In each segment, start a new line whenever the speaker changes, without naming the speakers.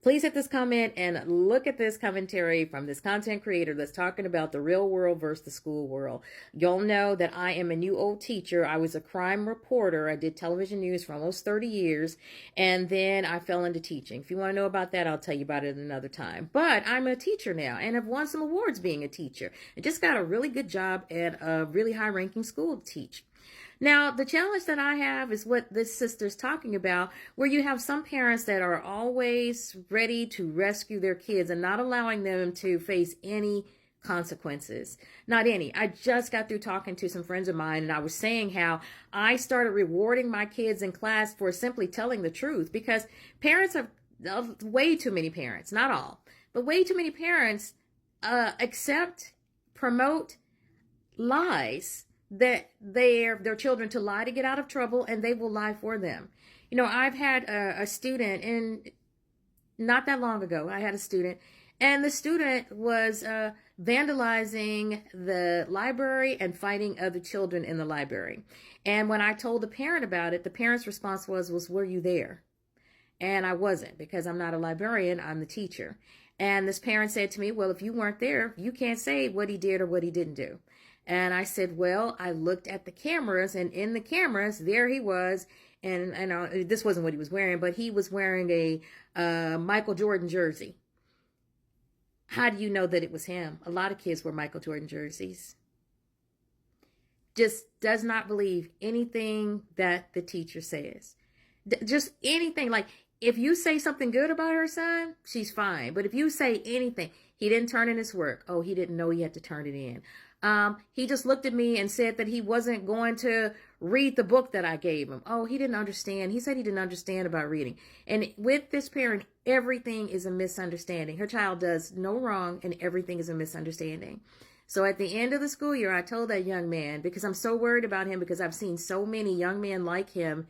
Please hit this comment and look at this commentary from this content creator that's talking about the real world versus the school world. You'll know that I am a new old teacher. I was a crime reporter. I did television news for almost 30 years, and then I fell into teaching. If you want to know about that, I'll tell you about it another time. But I'm a teacher now and have won some awards being a teacher. I just got a really good job at a really high-ranking school to teach. Now, the challenge that I have is what this sister's talking about, where you have some parents that are always ready to rescue their kids and not allowing them to face any consequences. Not any. I just got through talking to some friends of mine, and I was saying how I started rewarding my kids in class for simply telling the truth, because parents have, way too many parents, not all, but way too many parents accept, promote lies that their children to lie to get out of trouble, and they will lie for them. You know, I've had a student, and not that long ago, I had a student, and the student was vandalizing the library and fighting other children in the library. And when I told the parent about it, the parent's response was, were you there? And I wasn't, because I'm not a librarian, I'm the teacher. And this parent said to me, well, if you weren't there, you can't say what he did or what he didn't do. And I said, well, I looked at the cameras, and in the cameras, there he was. And this wasn't what he was wearing, but he was wearing a Michael Jordan jersey. How do you know that it was him? A lot of kids wear Michael Jordan jerseys. Just does not believe anything that the teacher says. Just anything. Like, if you say something good about her son, she's fine. But if you say anything, he didn't turn in his work. Oh, he didn't know he had to turn it in. He just looked at me and said that he wasn't going to read the book that I gave him. Oh, he didn't understand. He said he didn't understand about reading. And with this parent, everything is a misunderstanding. Her child does no wrong, and everything is a misunderstanding. So at the end of the school year, I told that young man, because I'm so worried about him, because I've seen so many young men like him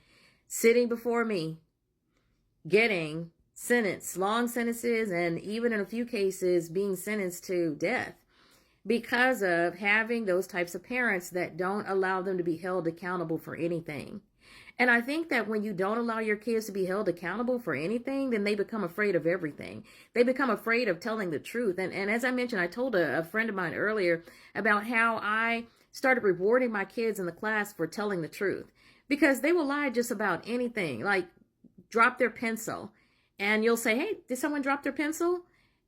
sitting before me, getting sentenced, long sentences, and even in a few cases being sentenced to death, because of having those types of parents that don't allow them to be held accountable for anything. And I think that when you don't allow your kids to be held accountable for anything, then they become afraid of everything. They become afraid of telling the truth. And as I mentioned, I told a friend of mine earlier about how I started rewarding my kids in the class for telling the truth, because they will lie just about anything, like drop their pencil. And you'll say, hey, did someone drop their pencil?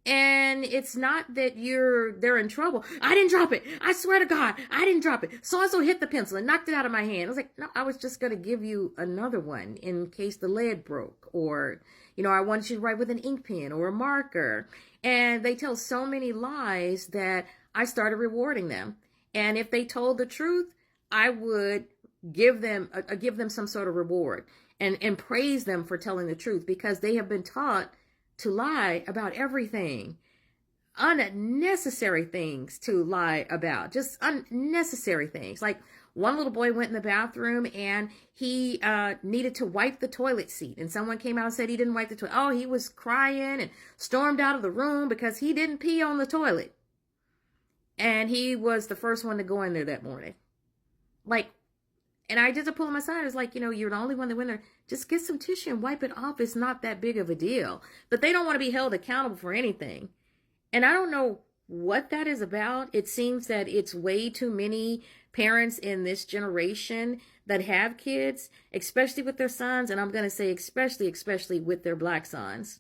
And it's not that they're in trouble. I didn't drop it. I swear to God, I didn't drop it. So-and-so hit the pencil and knocked it out of my hand. I was like, no, I was just going to give you another one in case the lead broke, or, I wanted you to write with an ink pen or a marker. And they tell so many lies that I started rewarding them. And if they told the truth, I would give them some sort of reward and praise them for telling the truth, because they have been taught to lie about everything. Unnecessary things to lie about. Just unnecessary things. Like, one little boy went in the bathroom and he needed to wipe the toilet seat. And someone came out and said he didn't wipe the toilet. Oh, he was crying and stormed out of the room because he didn't pee on the toilet. And he was the first one to go in there that morning. Like, and I just pull him aside. It's like, you're the only one that went there. Just get some tissue and wipe it off. It's not that big of a deal. But they don't want to be held accountable for anything. And I don't know what that is about. It seems that it's way too many parents in this generation that have kids, especially with their sons. And I'm going to say especially with their black sons,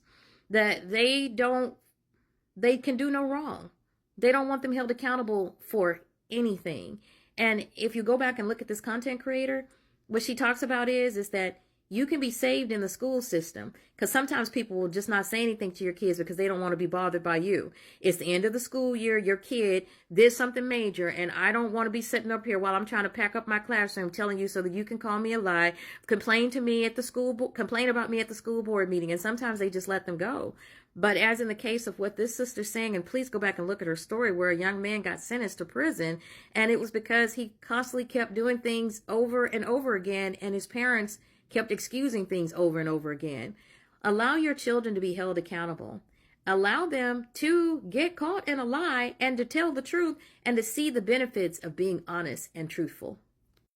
that they can do no wrong. They don't want them held accountable for anything. And if you go back and look at this content creator, what she talks about is that you can be saved in the school system, because sometimes people will just not say anything to your kids because they don't want to be bothered by you. It's the end of the school year. Your kid did something major, and I don't want to be sitting up here while I'm trying to pack up my classroom telling you so that you can call me a lie, complain about me at the school board meeting. And sometimes they just let them go. But as in the case of what this sister's saying, and please go back and look at her story where a young man got sentenced to prison, and it was because he constantly kept doing things over and over again, and his parents kept excusing things over and over again. Allow your children to be held accountable. Allow them to get caught in a lie and to tell the truth and to see the benefits of being honest and truthful.